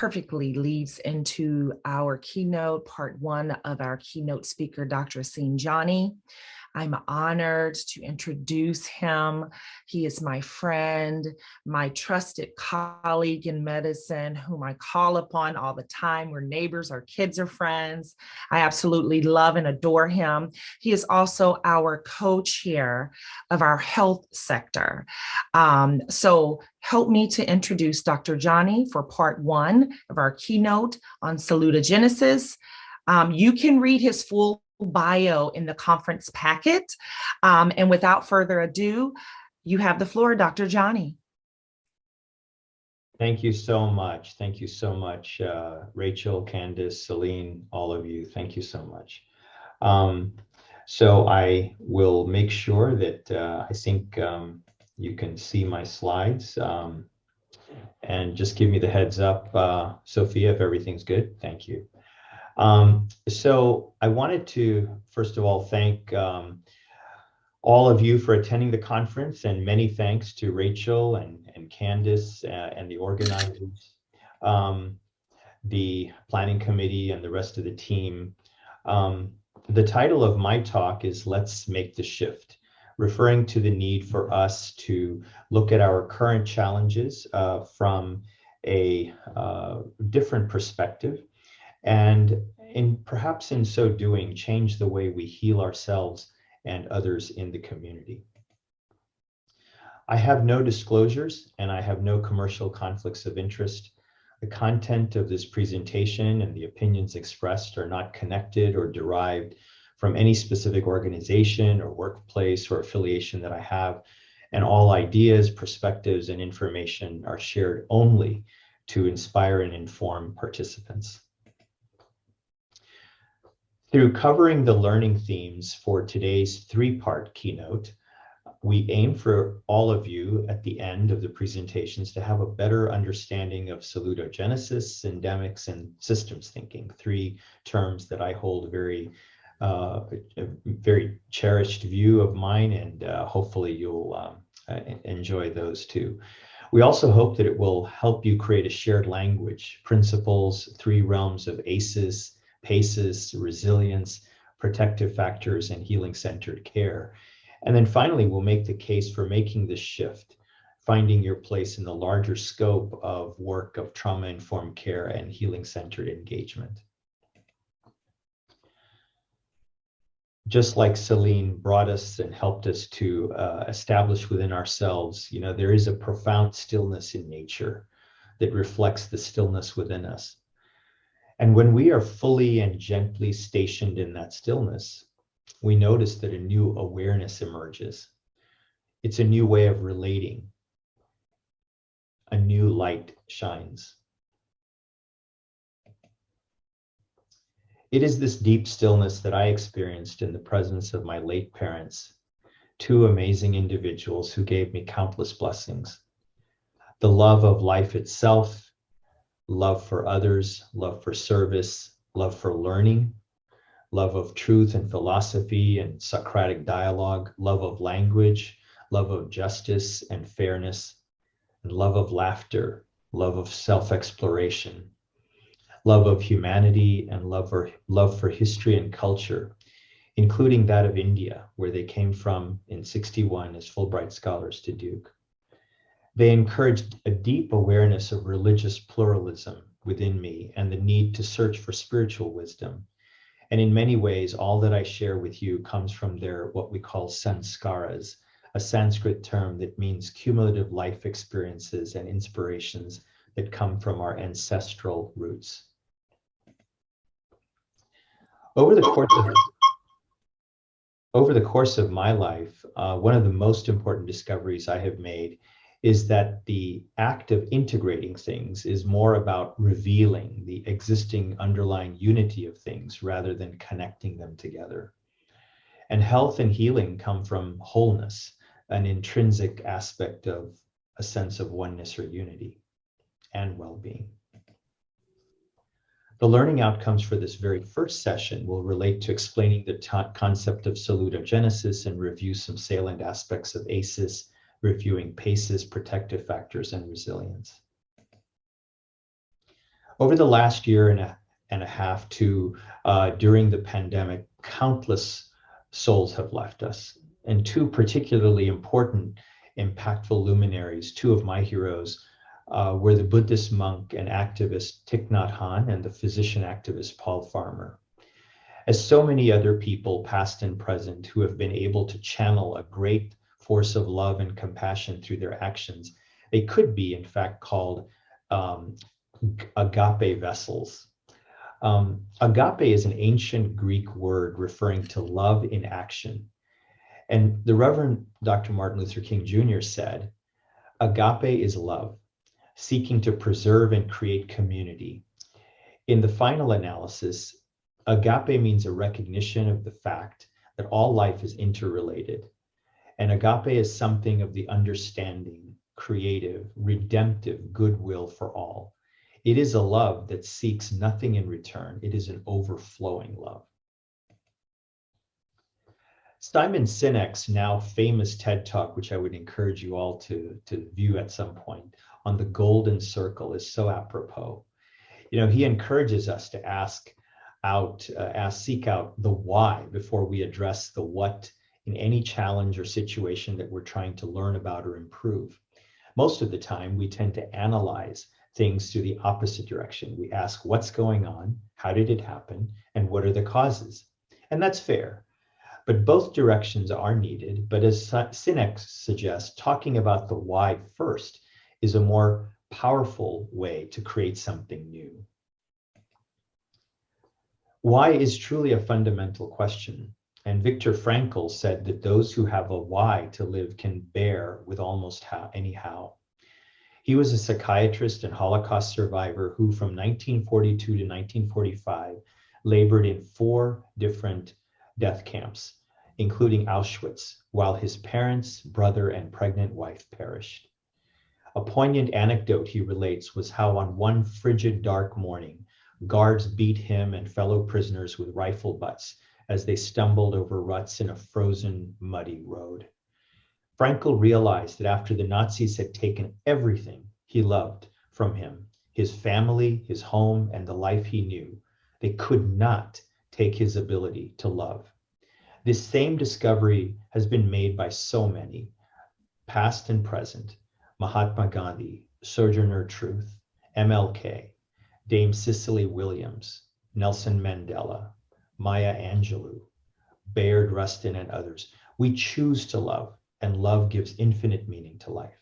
perfectly leads into our keynote, part one of our keynote speaker, Dr. Asim Jani. I'm honored to introduce him. He is my friend, my trusted colleague in medicine, whom I call upon all the time. We're neighbors, our kids are friends. I absolutely love and adore him. He is also our co-chair of our health sector. So help me to introduce Dr. Jani for part one of our keynote on Salutogenesis. You can read his full bio in the conference packet. And without further ado, you have the floor, Dr. Jani. Thank you so much. Thank you so much, Rachel, Candace, Celine, all of you. Thank you so much. So I will make sure that I think you can see my slides and just give me the heads up, Sophia, if everything's good. Thank you. So I wanted to, first of all, thank all of you for attending the conference, and many thanks to Rachel and Candace and the organizers, the planning committee and the rest of the team. The title of my talk is Let's Make the Shift, referring to the need for us to look at our current challenges from a different perspective, and perhaps in so doing, change the way we heal ourselves and others in the community. I have no disclosures and I have no commercial conflicts of interest. The content of this presentation and the opinions expressed are not connected or derived from any specific organization or workplace or affiliation that I have, and all ideas, perspectives, and information are shared only to inspire and inform participants. Through covering the learning themes for today's three-part keynote, we aim for all of you at the end of the presentations to have a better understanding of salutogenesis, syndemics, and systems thinking, three terms that I hold a very cherished view of mine, and hopefully you'll enjoy those too. We also hope that it will help you create a shared language, principles, three realms of ACEs, PACEs, resilience, protective factors, and healing-centered care. And then finally, we'll make the case for making this shift, finding your place in the larger scope of work of trauma-informed care and healing-centered engagement. Just like Celine brought us and helped us to establish within ourselves, there is a profound stillness in nature that reflects the stillness within us. And when we are fully and gently stationed in that stillness, we notice that a new awareness emerges. It's a new way of relating. A new light shines. It is this deep stillness that I experienced in the presence of my late parents, two amazing individuals who gave me countless blessings. The love of life itself, love for others, love for service, love for learning, love of truth and philosophy and Socratic dialogue, love of language, love of justice and fairness, and love of laughter, love of self-exploration, love of humanity, and love for history and culture, including that of India, where they came from in '61 as Fulbright scholars to Duke. They encouraged a deep awareness of religious pluralism within me and the need to search for spiritual wisdom. And in many ways, all that I share with you comes from their what we call sanskaras, a Sanskrit term that means cumulative life experiences and inspirations that come from our ancestral roots. Over the course of my life, one of the most important discoveries I have made is that the act of integrating things is more about revealing the existing underlying unity of things rather than connecting them together. And health and healing come from wholeness, an intrinsic aspect of a sense of oneness or unity and well-being. The learning outcomes for this very first session will relate to explaining the concept of salutogenesis and review some salient aspects of ACEs, reviewing PACEs, protective factors, and resilience. Over the last year and a half to during the pandemic, countless souls have left us. And two particularly important, impactful luminaries, two of my heroes, were the Buddhist monk and activist Thich Nhat Hanh and the physician activist Paul Farmer. As so many other people, past and present, who have been able to channel a great force of love and compassion through their actions, they could be, in fact, called agape vessels. Agape is an ancient Greek word referring to love in action. And the Reverend Dr. Martin Luther King Jr. said, agape is love, seeking to preserve and create community. In the final analysis, agape means a recognition of the fact that all life is interrelated. And agape is something of the understanding, creative, redemptive goodwill for all. It is a love that seeks nothing in return. It is an overflowing love. Simon Sinek's now famous TED Talk, which I would encourage you all to view at some point, on the golden circle is so apropos. He encourages us to seek out the why before we address the what in any challenge or situation that we're trying to learn about or improve. Most of the time, we tend to analyze things to the opposite direction. We ask what's going on, how did it happen, and what are the causes? And that's fair. But both directions are needed. But as Sinek suggests, talking about the why first is a more powerful way to create something new. Why is truly a fundamental question. And Viktor Frankl said that those who have a why to live can bear with almost any how. He was a psychiatrist and Holocaust survivor who from 1942 to 1945 labored in 4 different death camps, including Auschwitz, while his parents, brother, and pregnant wife perished. A poignant anecdote he relates was how on one frigid, dark morning, guards beat him and fellow prisoners with rifle butts as they stumbled over ruts in a frozen, muddy road. Frankl realized that after the Nazis had taken everything he loved from him, his family, his home, and the life he knew, they could not take his ability to love. This same discovery has been made by so many, past and present: Mahatma Gandhi, Sojourner Truth, MLK, Dame Cicely Williams, Nelson Mandela, Maya Angelou, Bayard Rustin, and others. We choose to love, and love gives infinite meaning to life.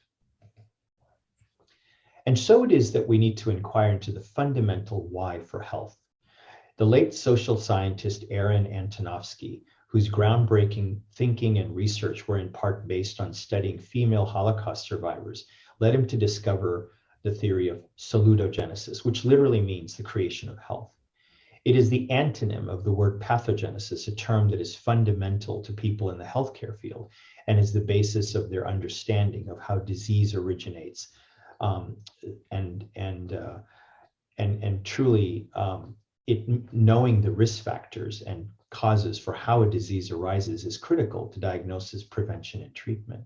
And so it is that we need to inquire into the fundamental why for health. The late social scientist Aaron Antonovsky, whose groundbreaking thinking and research were in part based on studying female Holocaust survivors, led him to discover the theory of salutogenesis, which literally means the creation of health. It is the antonym of the word pathogenesis, a term that is fundamental to people in the healthcare field and is the basis of their understanding of how disease originates. Truly, knowing the risk factors and causes for how a disease arises is critical to diagnosis, prevention, and treatment.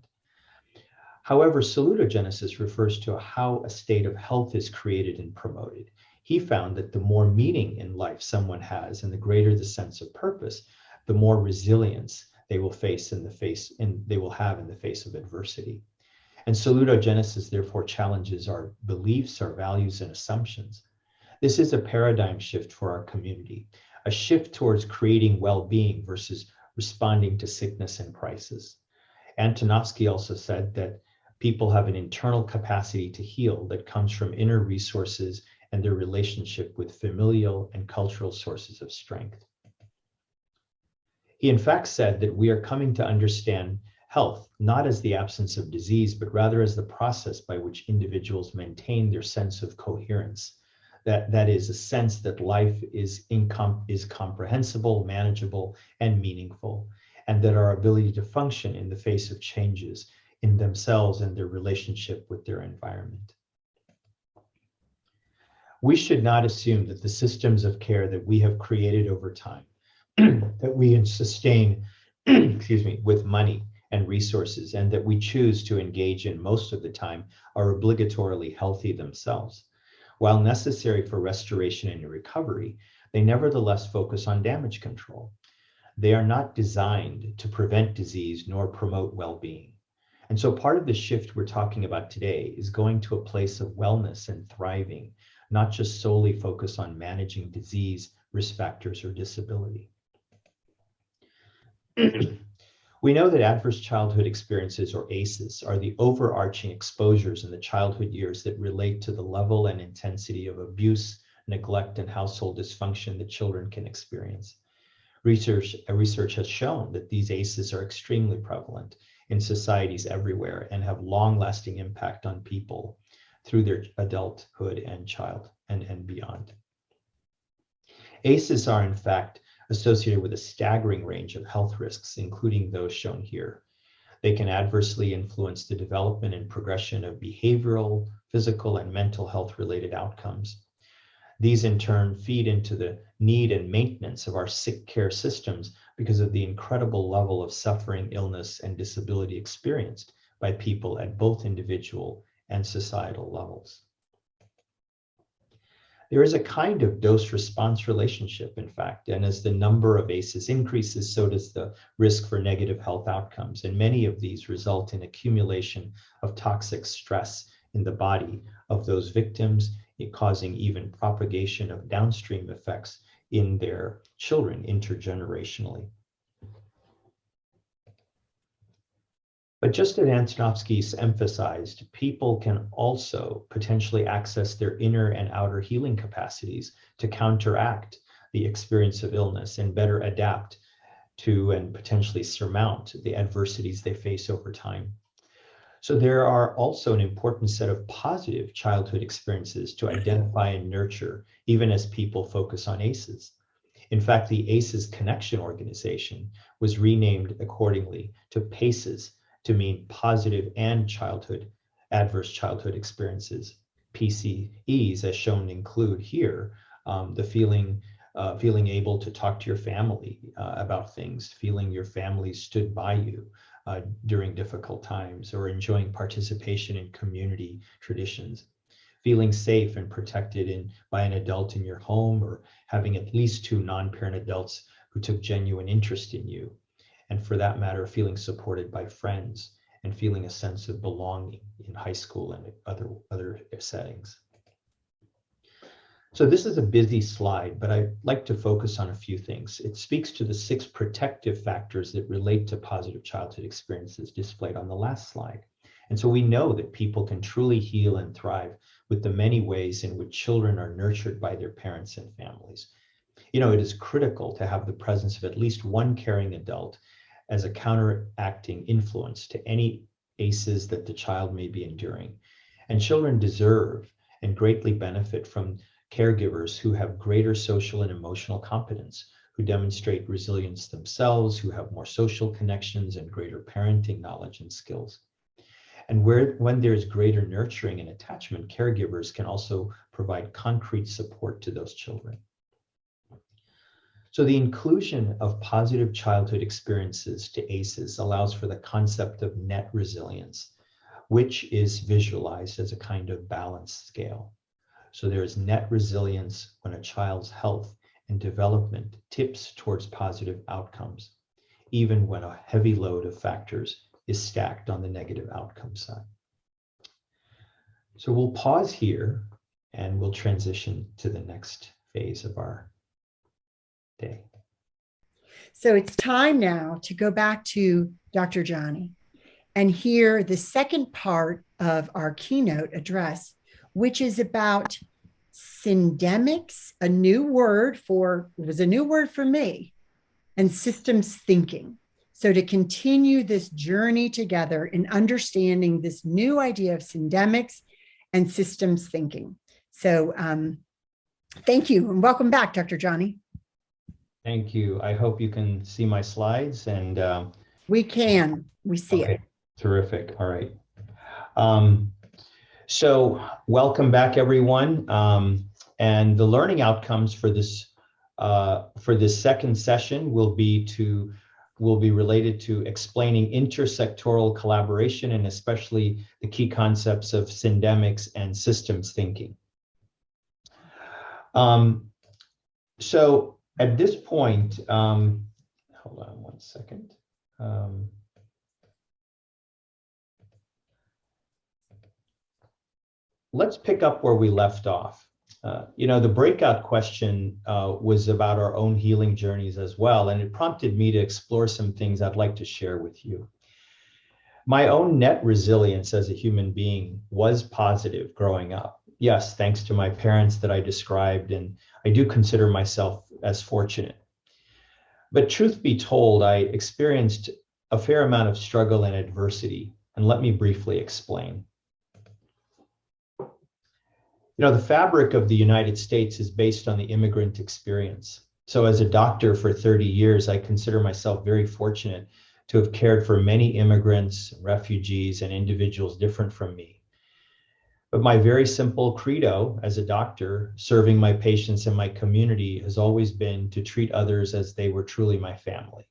However, salutogenesis refers to how a state of health is created and promoted. He found that the more meaning in life someone has and the greater the sense of purpose, the more resilience they will have in the face of adversity. And salutogenesis therefore challenges our beliefs, our values, and assumptions. This is a paradigm shift for our community, a shift towards creating well-being versus responding to sickness and crisis. Antonovsky also said that people have an internal capacity to heal that comes from inner resources and their relationship with familial and cultural sources of strength. He in fact said that we are coming to understand health not as the absence of disease, but rather as the process by which individuals maintain their sense of coherence. That is a sense that life is comprehensible, manageable, and meaningful, and that our ability to function in the face of changes in themselves and their relationship with their environment. We should not assume that the systems of care that we have created over time, that we sustain, with money and resources, and that we choose to engage in most of the time, are obligatorily healthy themselves. While necessary for restoration and recovery, they nevertheless focus on damage control. They are not designed to prevent disease nor promote well-being. And so part of the shift we're talking about today is going to a place of wellness and thriving, not just solely focus on managing disease, risk factors, or disability. We know that adverse childhood experiences, or ACEs, are the overarching exposures in the childhood years that relate to the level and intensity of abuse, neglect, and household dysfunction that children can experience. Research has shown that these ACEs are extremely prevalent in societies everywhere and have long-lasting impact on people through their adulthood and child and beyond. ACEs are, in fact, associated with a staggering range of health risks, including those shown here. They can adversely influence the development and progression of behavioral, physical, and mental health-related outcomes. These in turn feed into the need and maintenance of our sick care systems because of the incredible level of suffering, illness, and disability experienced by people at both individual and societal levels. There is a kind of dose-response relationship, in fact, and as the number of ACEs increases, so does the risk for negative health outcomes. And many of these result in accumulation of toxic stress in the body of those victims, causing even propagation of downstream effects in their children intergenerationally. But just as Antonovsky emphasized, people can also potentially access their inner and outer healing capacities to counteract the experience of illness and better adapt to and potentially surmount the adversities they face over time. So there are also an important set of positive childhood experiences to identify and nurture, even as people focus on ACEs. In fact, the ACEs Connection organization was renamed accordingly to PACES, to mean positive and adverse childhood experiences. PCEs, as shown, include here the feeling able to talk to your family about things, feeling your family stood by you during difficult times, or enjoying participation in community traditions, feeling safe and protected by an adult in your home, or having at least two non-parent adults who took genuine interest in you. And for that matter, feeling supported by friends and feeling a sense of belonging in high school and other settings. So this is a busy slide, but I'd like to focus on a few things. It speaks to the 6 protective factors that relate to positive childhood experiences displayed on the last slide. And so we know that people can truly heal and thrive with the many ways in which children are nurtured by their parents and families. You know, it is critical to have the presence of at least one caring adult as a counteracting influence to any ACEs that the child may be enduring. And children deserve and greatly benefit from caregivers who have greater social and emotional competence, who demonstrate resilience themselves, who have more social connections and greater parenting knowledge and skills. And when there's greater nurturing and attachment, caregivers can also provide concrete support to those children. So the inclusion of positive childhood experiences to ACEs allows for the concept of net resilience, which is visualized as a kind of balance scale. So there is net resilience when a child's health and development tips towards positive outcomes, even when a heavy load of factors is stacked on the negative outcome side. So we'll pause here and we'll transition to the next phase of our day. So it's time now to go back to Dr. Jani and hear the second part of our keynote address, which is about Syndemics, a new word for me, and systems thinking. So to continue this journey together in understanding this new idea of syndemics and systems thinking. So thank you and welcome back, Dr. Jani. Thank you. I hope you can see my slides and we can. We see it. Terrific. All right. So welcome back, everyone. And the learning outcomes for this second session will be related to explaining intersectoral collaboration and especially the key concepts of syndemics and systems thinking. So at this point, hold on one second. Let's pick up where we left off. The breakout question was about our own healing journeys as well, and it prompted me to explore some things I'd like to share with you. My own net resilience as a human being was positive growing up. Yes, thanks to my parents that I described, and I do consider myself as fortunate. But truth be told, I experienced a fair amount of struggle and adversity, and let me briefly explain. The fabric of the United States is based on the immigrant experience. So as a doctor for 30 years, I consider myself very fortunate to have cared for many immigrants, refugees, and individuals different from me. But my very simple credo as a doctor, serving my patients and my community, has always been to treat others as they were truly my family.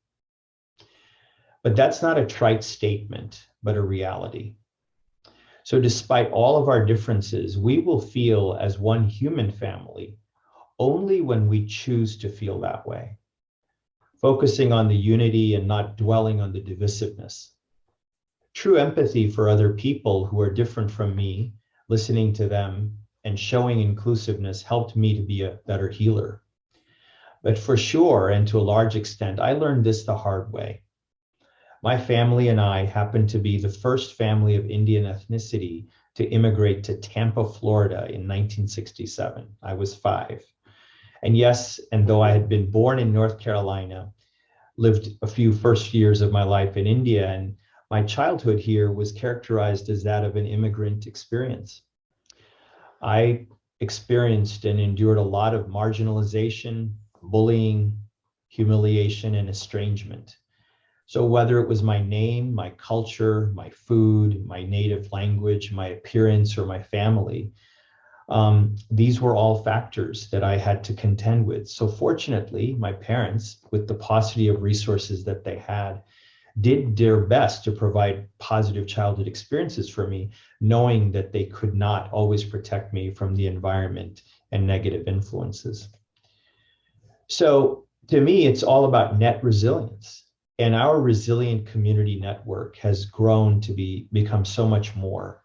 But that's not a trite statement, but a reality. So despite all of our differences, we will feel as one human family only when we choose to feel that way, focusing on the unity and not dwelling on the divisiveness. True empathy for other people who are different from me, listening to them and showing inclusiveness helped me to be a better healer. But for sure, and to a large extent, I learned this the hard way. My family and I happened to be the first family of Indian ethnicity to immigrate to Tampa, Florida in 1967. I was 5. And yes, and though I had been born in North Carolina, lived a few first years of my life in India, and my childhood here was characterized as that of an immigrant experience. I experienced and endured a lot of marginalization, bullying, humiliation, and estrangement. So whether it was my name, my culture, my food, my native language, my appearance, or my family, these were all factors that I had to contend with. So fortunately, my parents, with the paucity of resources that they had, did their best to provide positive childhood experiences for me, knowing that they could not always protect me from the environment and negative influences. So to me, it's all about net resilience. And our resilient community network has grown to become so much more.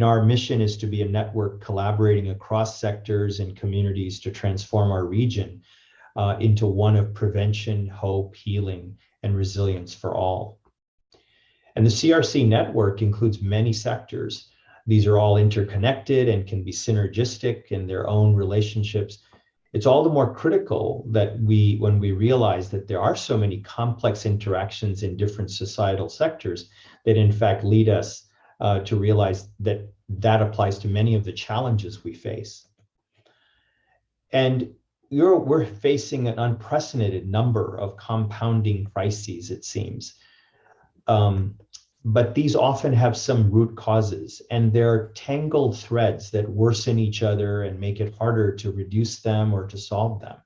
Our mission is to be a network collaborating across sectors and communities to transform our region into one of prevention, hope, healing, and resilience for all. And the CRC network includes many sectors. These are all interconnected and can be synergistic in their own relationships. It's all the more critical that when we realize that there are so many complex interactions in different societal sectors that in fact lead us to realize that that applies to many of the challenges we face. And we're facing an unprecedented number of compounding crises, it seems. But these often have some root causes, and they're tangled threads that worsen each other and make it harder to reduce them or to solve them.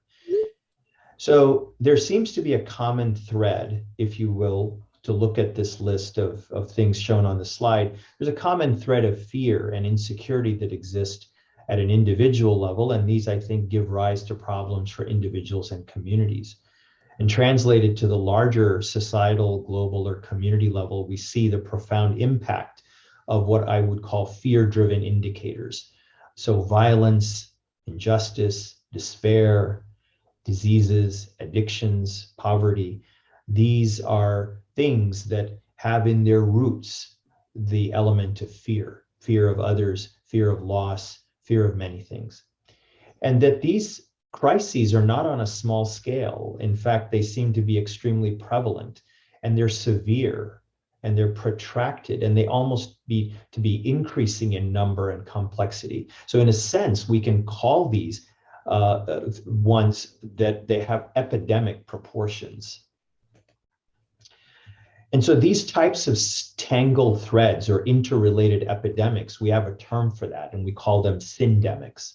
So there seems to be a common thread, if you will, to look at this list of things shown on the slide. There's a common thread of fear and insecurity that exist at an individual level, and these, I think, give rise to problems for individuals and communities. And translated to the larger societal, global, or community level, we see the profound impact of what I would call fear-driven indicators. So violence, injustice, despair, diseases, addictions, poverty, these are things that have in their roots the element of fear, fear of others, fear of loss, fear of many things. And that these crises are not on a small scale. In fact, they seem to be extremely prevalent, and they're severe, and they're protracted, and they almost be increasing in number and complexity. So in a sense, we can call these ones that they have epidemic proportions. And so these types of tangled threads or interrelated epidemics, we have a term for that, and we call them syndemics.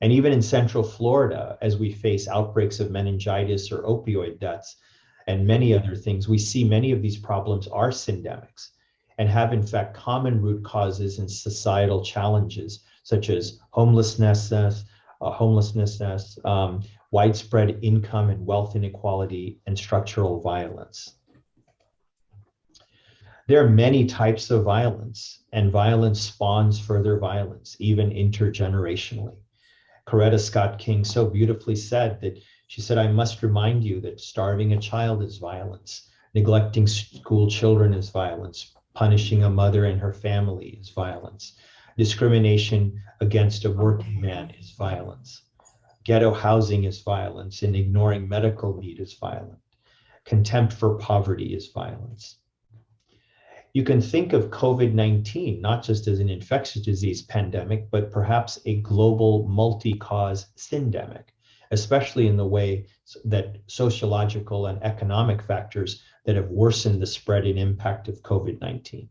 And even in Central Florida, as we face outbreaks of meningitis or opioid deaths and many other things, we see many of these problems are syndemics and have in fact common root causes and societal challenges such as homelessness, homelessness, widespread income and wealth inequality, and structural violence. There are many types of violence, and violence spawns further violence, even intergenerationally. Coretta Scott King so beautifully said that, she said, "I must remind you that starving a child is violence, neglecting school children is violence, punishing a mother and her family is violence, discrimination against a working man is violence, ghetto housing is violence, and ignoring medical need is violent, contempt for poverty is violence." You can think of COVID-19 not just as an infectious disease pandemic, but perhaps a global multi-cause syndemic, especially in the way that sociological and economic factors that have worsened the spread and impact of COVID-19.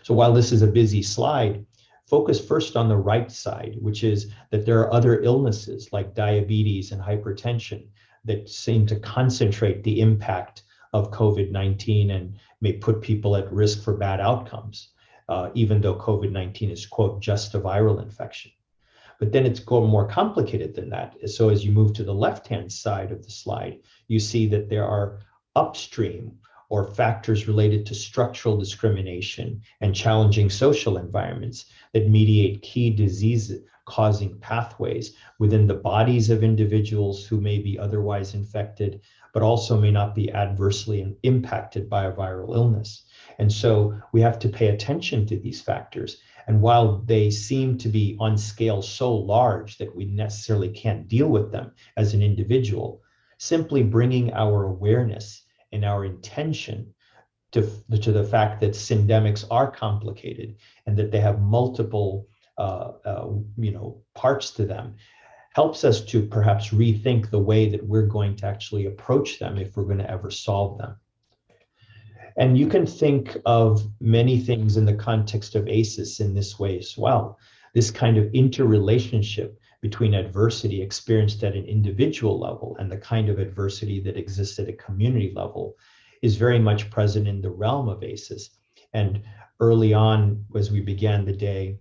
So while this is a busy slide, focus first on the right side, which is that there are other illnesses like diabetes and hypertension that seem to concentrate the impact of COVID-19 and may put people at risk for bad outcomes, even though COVID-19 is, quote, just a viral infection. But then it's more complicated than that. So as you move to the left-hand side of the slide, you see that there are upstream or factors related to structural discrimination and challenging social environments that mediate key disease-causing pathways within the bodies of individuals who may be otherwise infected, but also may not be adversely impacted by a viral illness. And so we have to pay attention to these factors. And while they seem to be on scale so large that we necessarily can't deal with them as an individual, simply bringing our awareness and our intention to the fact that syndemics are complicated and that they have multiple parts to them helps us to perhaps rethink the way that we're going to actually approach them if we're going to ever solve them. And you can think of many things in the context of ACEs in this way as well. This kind of interrelationship between adversity experienced at an individual level and the kind of adversity that exists at a community level is very much present in the realm of ACEs. And early on, as we began the day,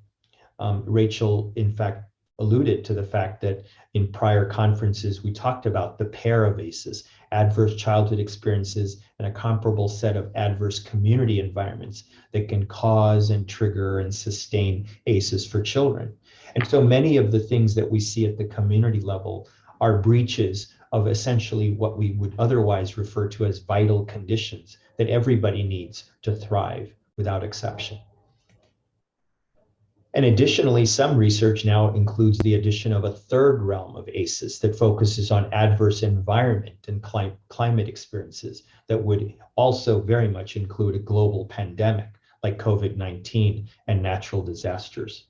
Rachel, in fact, alluded to the fact that in prior conferences, we talked about the pair of ACEs, adverse childhood experiences and a comparable set of adverse community environments that can cause and trigger and sustain ACEs for children. And so many of the things that we see at the community level are breaches of essentially what we would otherwise refer to as vital conditions that everybody needs to thrive without exception. And additionally, some research now includes the addition of a third realm of ACEs that focuses on adverse environment and climate experiences that would also very much include a global pandemic like COVID-19 and natural disasters.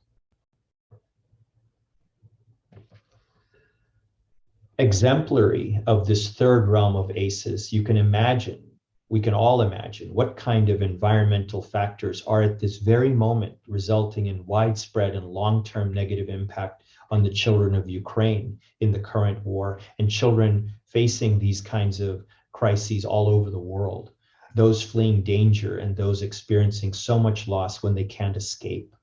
Exemplary of this third realm of ACEs, we can all imagine what kind of environmental factors are at this very moment resulting in widespread and long-term negative impact on the children of Ukraine in the current war and children facing these kinds of crises all over the world, those fleeing danger and those experiencing so much loss when they can't escape.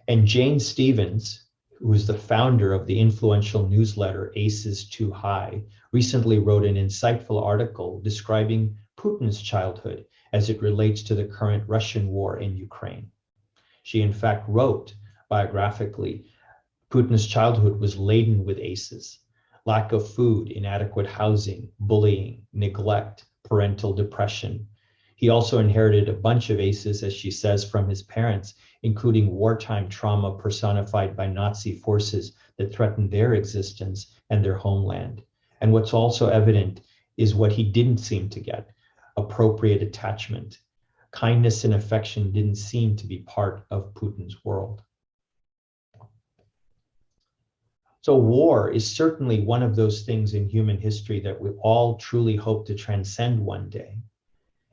And Jane Stevens, who is the founder of the influential newsletter ACEs Too High, recently wrote an insightful article describing Putin's childhood as it relates to the current Russian war in Ukraine. She in fact wrote biographically, Putin's childhood was laden with ACEs: lack of food, inadequate housing, bullying, neglect, parental depression. He also inherited a bunch of ACEs, as she says, from his parents, including wartime trauma personified by Nazi forces that threatened their existence and their homeland. And what's also evident is what he didn't seem to get: appropriate attachment. Kindness and affection didn't seem to be part of Putin's world. So war is certainly one of those things in human history that we all truly hope to transcend one day.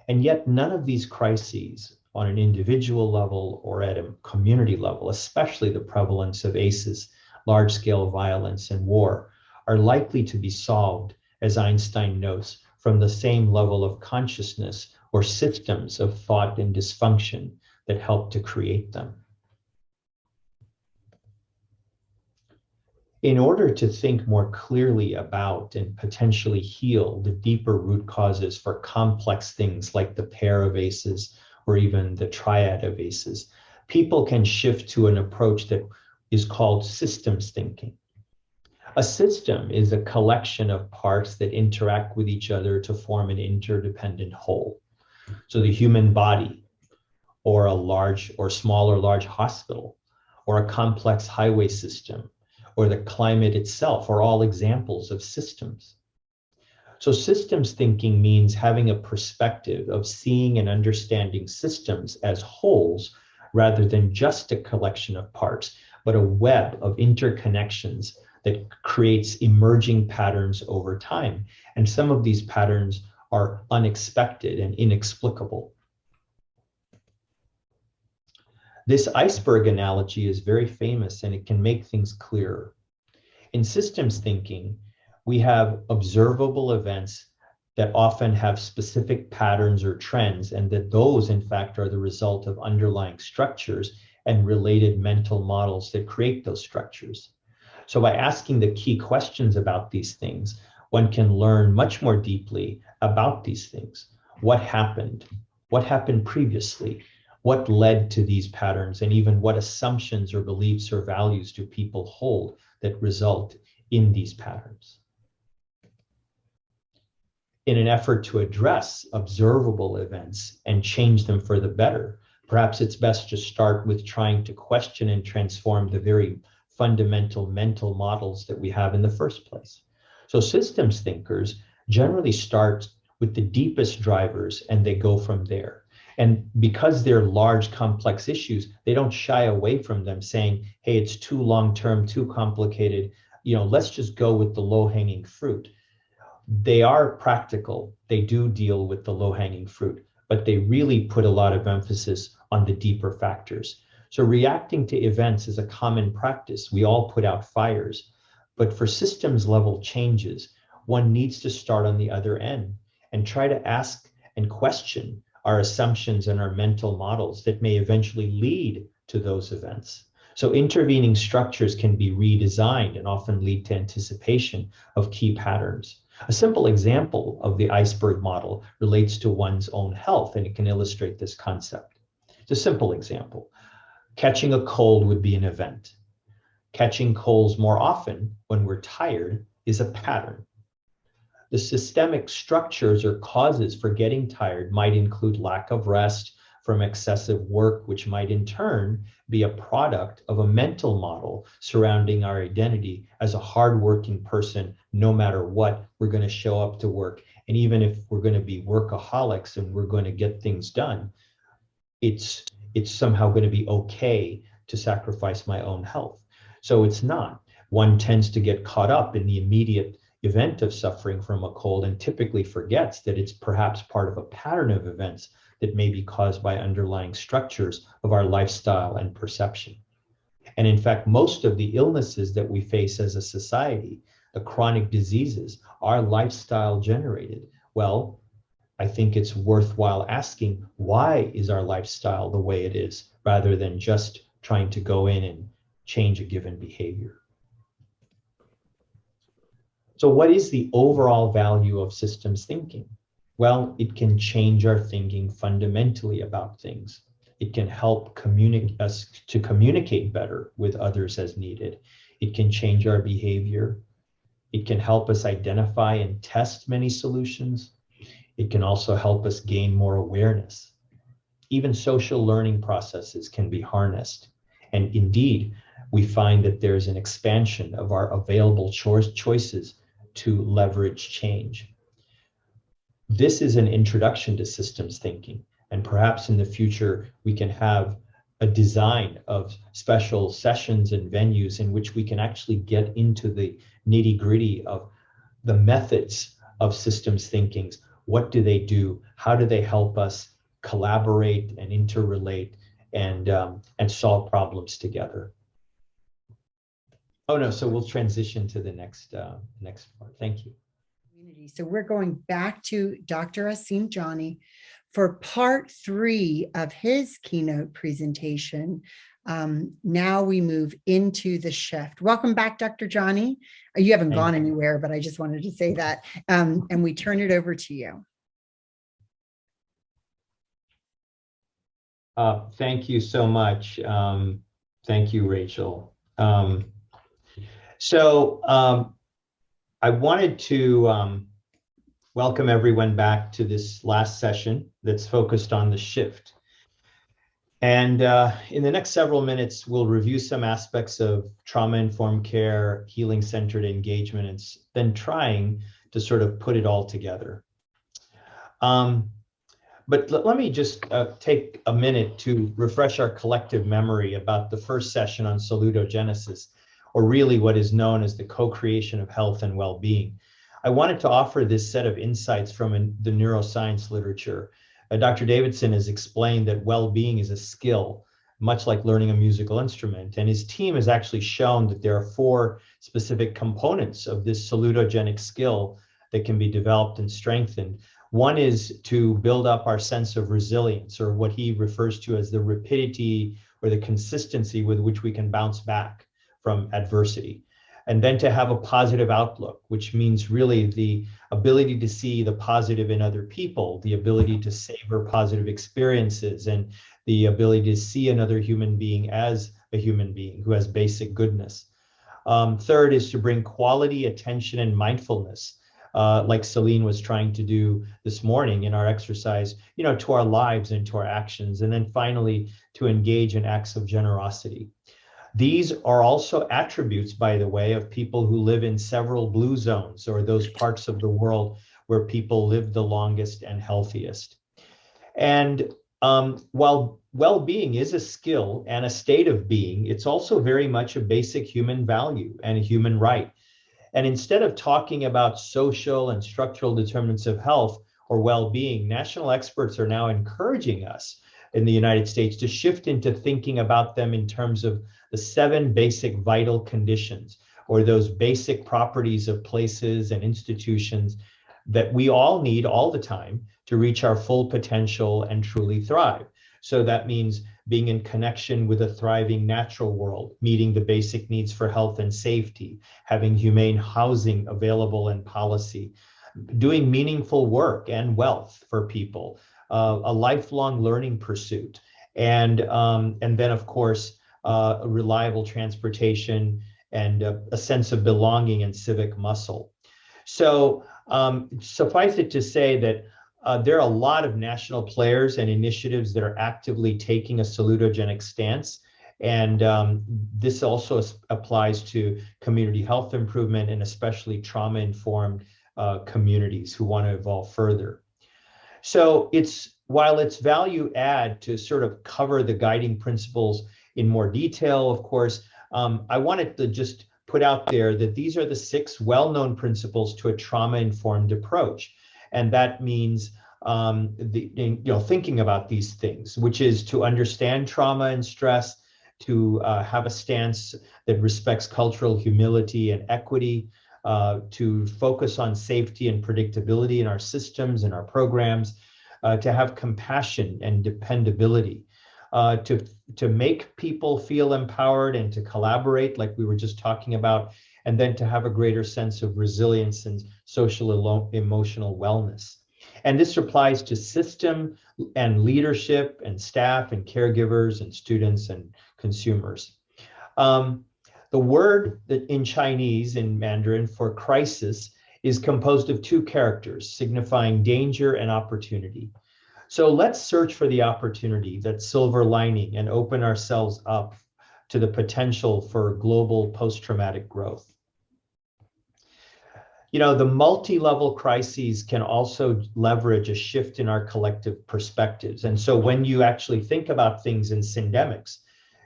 And yet none of these crises on an individual level or at a community level, especially the prevalence of ACEs, large-scale violence and war, are likely to be solved, as Einstein notes, from the same level of consciousness or systems of thought and dysfunction that help to create them. In order to think more clearly about and potentially heal the deeper root causes for complex things like the pair of ACEs or even the triad of ACEs, people can shift to an approach that is called systems thinking. A system is a collection of parts that interact with each other to form an interdependent whole. So the human body, or a large or small or large hospital, or a complex highway system, or the climate itself are all examples of systems. So systems thinking means having a perspective of seeing and understanding systems as wholes rather than just a collection of parts, but a web of interconnections that creates emerging patterns over time. And some of these patterns are unexpected and inexplicable. This iceberg analogy is very famous and it can make things clearer. In systems thinking, we have observable events that often have specific patterns or trends, and that those, in fact, are the result of underlying structures and related mental models that create those structures. So by asking the key questions about these things, one can learn much more deeply about these things. What happened? What happened previously? What led to these patterns? And even what assumptions or beliefs or values do people hold that result in these patterns? In an effort to address observable events and change them for the better, perhaps it's best to start with trying to question and transform the very fundamental mental models that we have in the first place. So systems thinkers generally start with the deepest drivers and they go from there. And because they're large, complex issues, they don't shy away from them saying, hey, it's too long-term, too complicated. Let's just go with the low-hanging fruit. They are practical. They do deal with the low-hanging fruit, but they really put a lot of emphasis on the deeper factors. So reacting to events is a common practice. We all put out fires, but for systems level changes, one needs to start on the other end and try to ask and question our assumptions and our mental models that may eventually lead to those events. So intervening structures can be redesigned and often lead to anticipation of key patterns. A simple example of the iceberg model relates to one's own health, and it can illustrate this concept. It's a simple example. Catching a cold would be an event. Catching colds more often when we're tired is a pattern. The systemic structures or causes for getting tired might include lack of rest from excessive work, which might in turn be a product of a mental model surrounding our identity as a hardworking person. No matter what, we're going to show up to work. And even if we're going to be workaholics and we're going to get things done, it's somehow going to be okay to sacrifice my own health. So it's not. One tends to get caught up in the immediate event of suffering from a cold and typically forgets that it's perhaps part of a pattern of events that may be caused by underlying structures of our lifestyle and perception. And in fact, most of the illnesses that we face as a society, the chronic diseases, are lifestyle generated. Well, I think it's worthwhile asking, why is our lifestyle the way it is, rather than just trying to go in and change a given behavior. So what is the overall value of systems thinking? Well, it can change our thinking fundamentally about things. It can help us to communicate better with others as needed. It can change our behavior. It can help us identify and test many solutions. It can also help us gain more awareness. Even social learning processes can be harnessed. And indeed, we find that there's an expansion of our available choices to leverage change. This is an introduction to systems thinking, and perhaps in the future we can have a design of special sessions and venues in which we can actually get into the nitty-gritty of the methods of systems thinking. What do they do? How do they help us collaborate and interrelate and solve problems together? Oh no, so we'll transition to the next part. Thank you. So we're going back to Dr. Asim Jani for part 3 of his keynote presentation, Now we move into the shift. Welcome back, Dr. Jani. You haven't gone anywhere, but I just wanted to say that. And we turn it over to you. Thank you so much. Thank you, Rachel. I wanted to welcome everyone back to this last session that's focused on the shift. And in the next several minutes, we'll review some aspects of trauma-informed care, healing-centered engagement, and then trying to sort of put it all together. But let me just take a minute to refresh our collective memory about the first session on salutogenesis, or really what is known as the co-creation of health and well-being. I wanted to offer this set of insights from the neuroscience literature. Dr. Davidson has explained that well-being is a skill, much like learning a musical instrument, and his team has actually shown that there are 4 specific components of this salutogenic skill that can be developed and strengthened. One is to build up our sense of resilience, or what he refers to as the rapidity or the consistency with which we can bounce back from adversity. And then to have a positive outlook, which means really the ability to see the positive in other people, the ability to savor positive experiences, and the ability to see another human being as a human being who has basic goodness. Third is to bring quality attention and mindfulness, like Celine was trying to do this morning in our exercise, to our lives and to our actions. And then finally, to engage in acts of generosity. These are also attributes, by the way, of people who live in several blue zones, or those parts of the world where people live the longest and healthiest. And while well-being is a skill and a state of being, it's also very much a basic human value and a human right. And instead of talking about social and structural determinants of health or well-being, national experts are now encouraging us in the United States to shift into thinking about them in terms of the 7 basic vital conditions, or those basic properties of places and institutions that we all need all the time to reach our full potential and truly thrive. So that means being in connection with a thriving natural world, meeting the basic needs for health and safety, having humane housing available and policy, doing meaningful work and wealth for people, a lifelong learning pursuit, and then of course reliable transportation and a sense of belonging and civic muscle. So suffice it to say that there are a lot of national players and initiatives that are actively taking a salutogenic stance. And this also applies to community health improvement, and especially trauma-informed communities who want to evolve further. So while it's value add to sort of cover the guiding principles in more detail, of course, I wanted to just put out there that these are the 6 well-known principles to a trauma-informed approach. And that means thinking about these things, which is to understand trauma and stress, to have a stance that respects cultural humility and equity, to focus on safety and predictability in our systems and our programs, to have compassion and dependability, to make people feel empowered and to collaborate like we were just talking about, and then to have a greater sense of resilience and social emotional wellness. And this applies to system and leadership and staff and caregivers and students and consumers. The word that in Chinese, in Mandarin, for crisis is composed of 2 characters signifying danger and opportunity. So let's search for the opportunity, that silver lining, and open ourselves up to the potential for global post-traumatic growth. The multi-level crises can also leverage a shift in our collective perspectives. And so when you actually think about things in syndemics,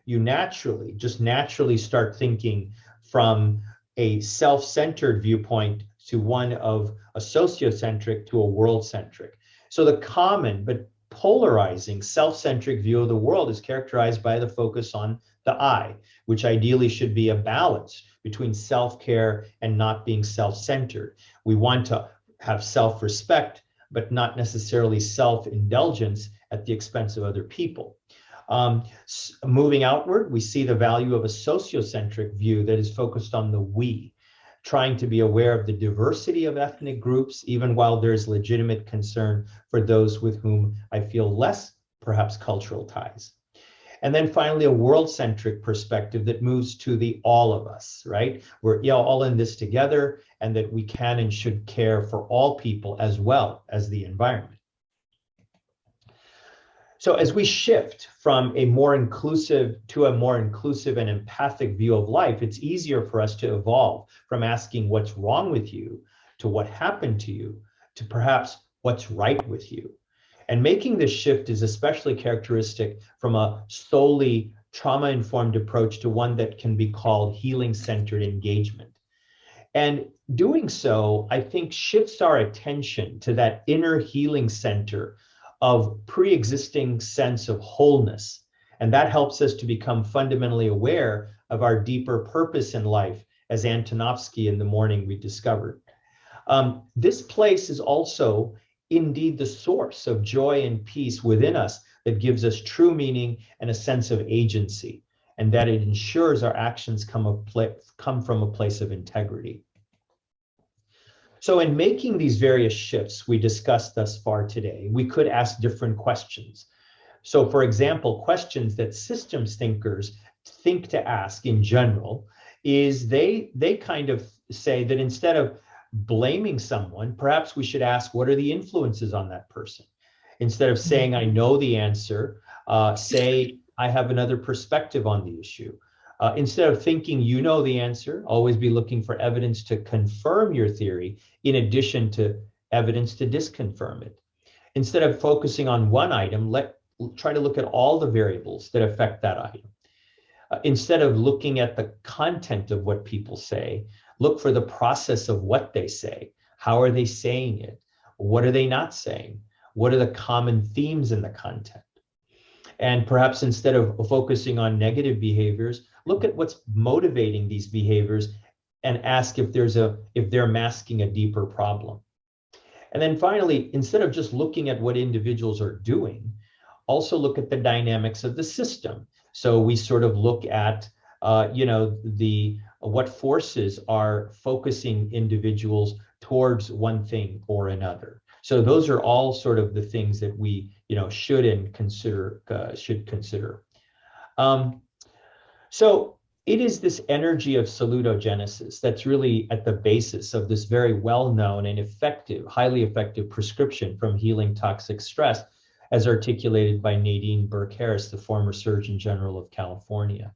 you naturally start thinking from a self-centered viewpoint to one of a sociocentric to a world-centric. So the common but polarizing self-centric view of the world is characterized by the focus on the I, which ideally should be a balance between self-care and not being self-centered. We want to have self-respect, but not necessarily self-indulgence at the expense of other people. Moving outward, we see the value of a sociocentric view that is focused on the we, trying to be aware of the diversity of ethnic groups, even while there's legitimate concern for those with whom I feel less, perhaps, cultural ties. And then finally, a world-centric perspective that moves to the all of us, right? We're all in this together, and that we can and should care for all people as well as the environment. So as we shift from a more inclusive to a more inclusive and empathic view of life, it's easier for us to evolve from asking what's wrong with you to what happened to you to perhaps what's right with you. And making this shift is especially characteristic from a solely trauma-informed approach to one that can be called healing-centered engagement. And doing so, I think, shifts our attention to that inner healing center of pre-existing sense of wholeness. And that helps us to become fundamentally aware of our deeper purpose in life, as Antonovsky in the morning we discovered. This place is also indeed the source of joy and peace within us that gives us true meaning and a sense of agency, and that it ensures our actions come from a place of integrity. So in making these various shifts we discussed thus far today, we could ask different questions. So for example, questions that systems thinkers think to ask in general is they kind of say that instead of blaming someone, perhaps we should ask, what are the influences on that person? Instead of saying, I know the answer, say, I have another perspective on the issue. Instead of thinking you know the answer, always be looking for evidence to confirm your theory in addition to evidence to disconfirm it. Instead of focusing on one item, try to look at all the variables that affect that item. Instead of looking at the content of what people say, look for the process of what they say. How are they saying it? What are they not saying? What are the common themes in the content? And perhaps instead of focusing on negative behaviors, look at what's motivating these behaviors and ask if they're masking a deeper problem. And then finally, instead of just looking at what individuals are doing, also look at the dynamics of the system. So we sort of look at, what forces are focusing individuals towards one thing or another. So those are all sort of the things that we, should consider. So it is this energy of salutogenesis that's really at the basis of this very well-known and effective, highly effective prescription from healing toxic stress, as articulated by Nadine Burke-Harris, the former Surgeon General of California.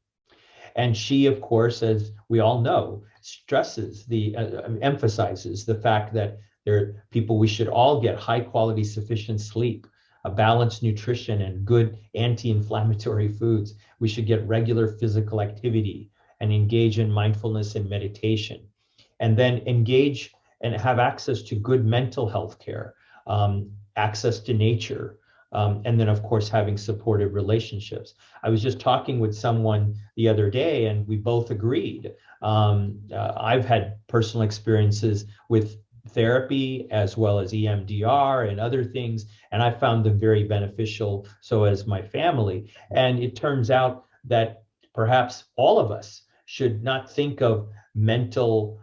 And she, of course, as we all know, emphasizes the fact that we should all get high quality, sufficient sleep, a balanced nutrition, and good anti-inflammatory foods. We should get regular physical activity and engage in mindfulness and meditation, and then engage and have access to good mental health care, access to nature, and then, of course, having supportive relationships. I was just talking with someone the other day, and we both agreed. I've had personal experiences with therapy as well as EMDR and other things, and I found them very beneficial, so as my family. And it turns out that perhaps all of us should not think of mental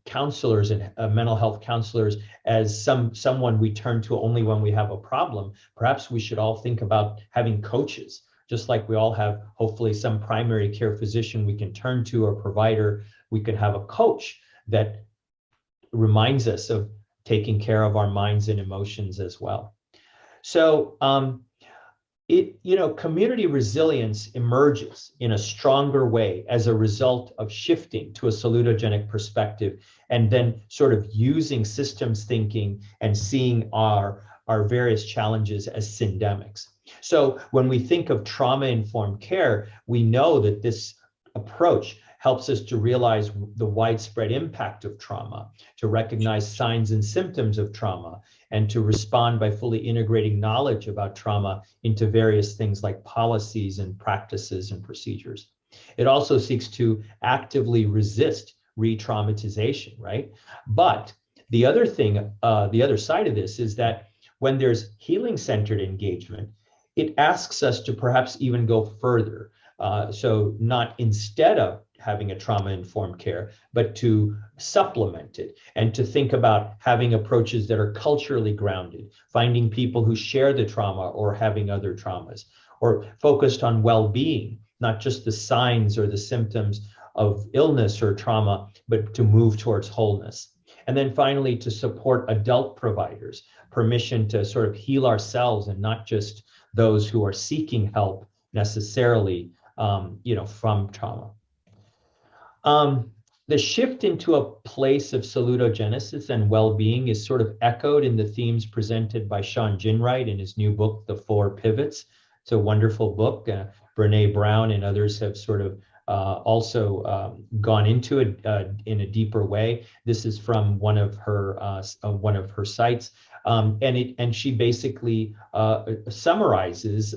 counselors and mental health counselors as someone we turn to only when we have a problem. Perhaps we should all think about having coaches, just like we all have hopefully some primary care physician we can turn to, or provider. We could have a coach that reminds us of taking care of our minds and emotions as well. So community resilience emerges in a stronger way as a result of shifting to a salutogenic perspective, and then sort of using systems thinking and seeing our various challenges as syndemics. So when we think of trauma-informed care, we know that this approach helps us to realize the widespread impact of trauma, to recognize signs and symptoms of trauma, and to respond by fully integrating knowledge about trauma into various things like policies and practices and procedures. It also seeks to actively resist re-traumatization, right? But the other thing, the other side of this is that when there's healing-centered engagement, it asks us to perhaps even go further. So not instead of having a trauma-informed care, but to supplement it and to think about having approaches that are culturally grounded, finding people who share the trauma or having other traumas, or focused on well-being, not just the signs or the symptoms of illness or trauma, but to move towards wholeness. And then finally, to support adult providers, permission to sort of heal ourselves and not just those who are seeking help necessarily, from trauma. The shift into a place of salutogenesis and well-being is sort of echoed in the themes presented by Sean Ginwright in his new book, The Four Pivots. It's a wonderful book. Brene Brown and others have sort of also gone into it in a deeper way. This is from one of her sites, and she basically summarizes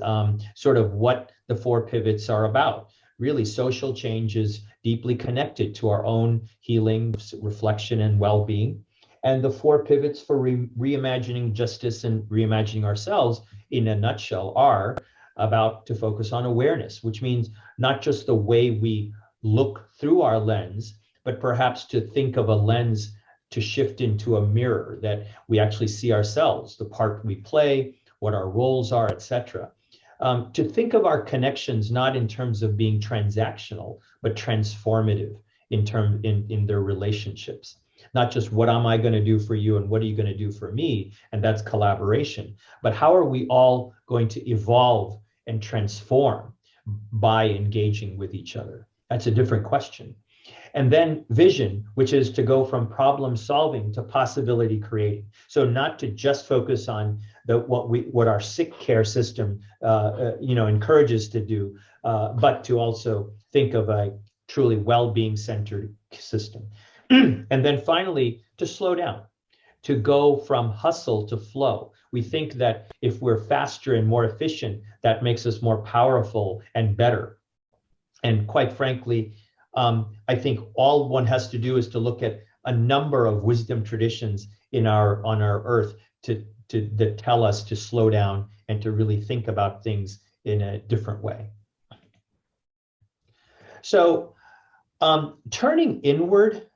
sort of what the four pivots are about. Really, social change is deeply connected to our own healing, reflection, and well-being. And the four pivots for reimagining justice and reimagining ourselves, in a nutshell, are about to focus on awareness, which means not just the way we look through our lens, but perhaps to think of a lens to shift into a mirror, that we actually see ourselves, the part we play, what our roles are, etc. To think of our connections not in terms of being transactional, but transformative in their relationships. Not just what am I going to do for you and what are you going to do for me, and that's collaboration, but how are we all going to evolve and transform by engaging with each other? That's a different question. And then vision, which is to go from problem solving to possibility creating. So not to just focus on what our sick care system encourages to do, but to also think of a truly well-being centered system. And then finally, to slow down, to go from hustle to flow. We think that if we're faster and more efficient, that makes us more powerful and better. And quite frankly, I think all one has to do is to look at a number of wisdom traditions on our earth that tell us to slow down and to really think about things in a different way. So turning inward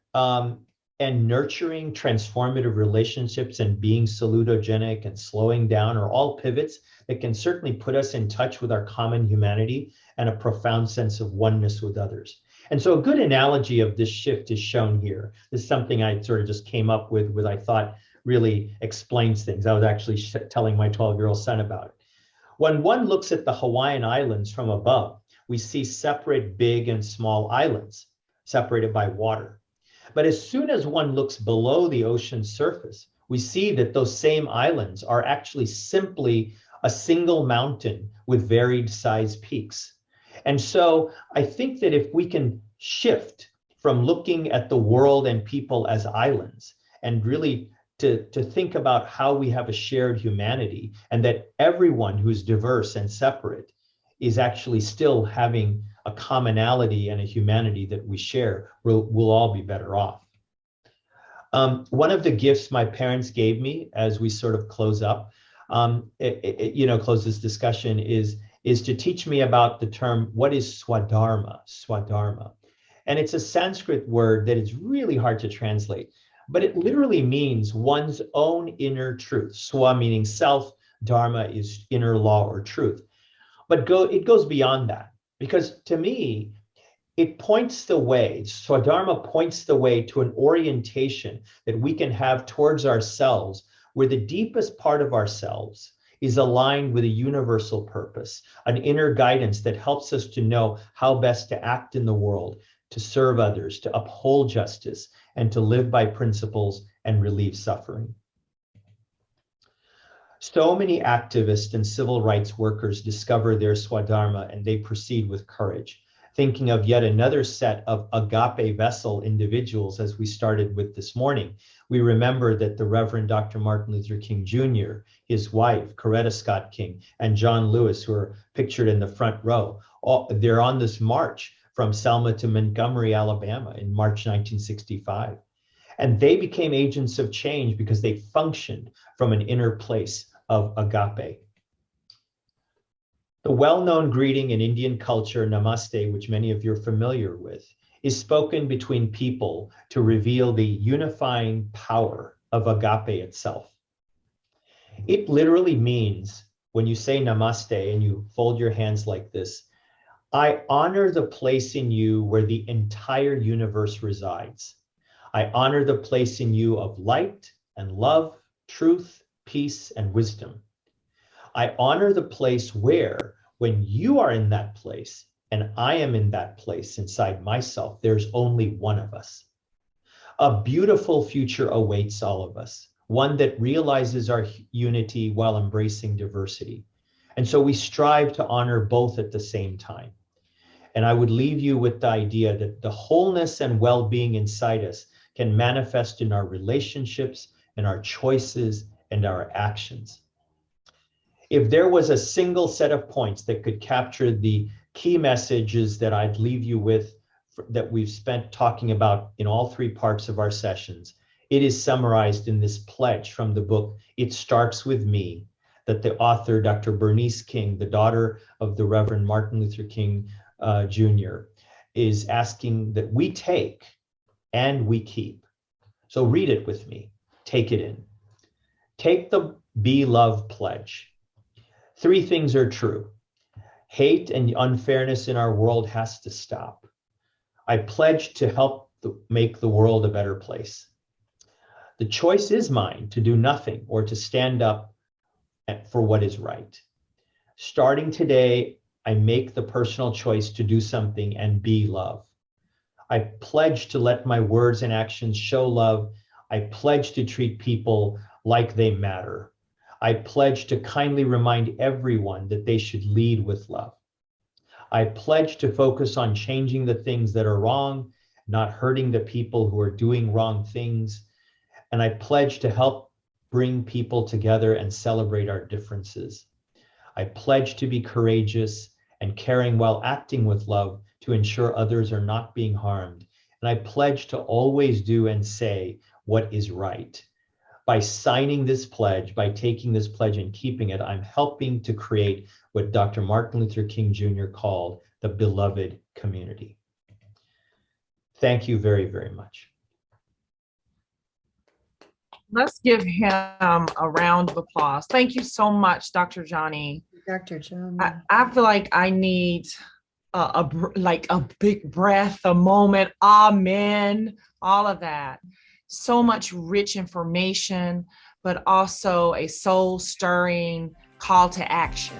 and nurturing transformative relationships and being salutogenic and slowing down are all pivots that can certainly put us in touch with our common humanity and a profound sense of oneness with others. And so a good analogy of this shift is shown here. This is something I sort of just came up with I thought really explains things. I was actually telling my 12-year-old son about it. When one looks at the Hawaiian Islands from above, we see separate big and small islands separated by water. But as soon as one looks below the ocean surface, we see that those same islands are actually simply a single mountain with varied size peaks. And so I think that if we can shift from looking at the world and people as islands and really to think about how we have a shared humanity, and that everyone who's diverse and separate is actually still having a commonality and a humanity that we share, we'll all be better off. One of the gifts my parents gave me as we sort of close up, close this discussion is to teach me about the term, what is swadharma? Swadharma. And it's a Sanskrit word that is really hard to translate, but it literally means one's own inner truth. Swa meaning self, dharma is inner law or truth. But it goes beyond that, because to me, it points the way, Swadharma points the way to an orientation that we can have towards ourselves, where the deepest part of ourselves is aligned with a universal purpose, an inner guidance that helps us to know how best to act in the world, to serve others, to uphold justice, and to live by principles and relieve suffering. So many activists and civil rights workers discover their swadharma and they proceed with courage. Thinking of yet another set of agape vessel individuals as we started with this morning, we remember that the Reverend Dr. Martin Luther King Jr., his wife, Coretta Scott King, and John Lewis, who are pictured in the front row, they're on this march from Selma to Montgomery, Alabama in March 1965. And they became agents of change because they functioned from an inner place of agape. The well-known greeting in Indian culture, Namaste, which many of you are familiar with, is spoken between people to reveal the unifying power of agape itself. It literally means, when you say Namaste and you fold your hands like this, I honor the place in you where the entire universe resides. I honor the place in you of light and love, truth, peace, and wisdom. I honor the place where, when you are in that place and I am in that place inside myself, there's only one of us. A beautiful future awaits all of us, one that realizes our unity while embracing diversity. And so we strive to honor both at the same time. And I would leave you with the idea that the wholeness and well-being inside us can manifest in our relationships and our choices and our actions. If there was a single set of points that could capture the key messages that I'd leave you with that we've spent talking about in all three parts of our sessions, it is summarized in this pledge from the book, It Starts With Me, that the author, Dr. Bernice King, the daughter of the Reverend Martin Luther King Jr., is asking that we take and we keep. So read it with me. Take it in. Take the Be Love pledge. 3 things are true. Hate and unfairness in our world has to stop. I pledge to help make the world a better place. The choice is mine to do nothing or to stand up for what is right. Starting today, I make the personal choice to do something and be love. I pledge to let my words and actions show love. I pledge to treat people like they matter. I pledge to kindly remind everyone that they should lead with love. I pledge to focus on changing the things that are wrong, not hurting the people who are doing wrong things. And I pledge to help bring people together and celebrate our differences. I pledge to be courageous and caring while acting with love to ensure others are not being harmed. And I pledge to always do and say what is right. By signing this pledge, by taking this pledge and keeping it, I'm helping to create what Dr. Martin Luther King Jr. called the beloved community. Thank you very, very much. Let's give him a round of applause. Thank you so much, Dr. Jani. Dr. Jani. I feel like I need a big breath, a moment, amen, all of that. So much rich information, but also a soul-stirring call to action.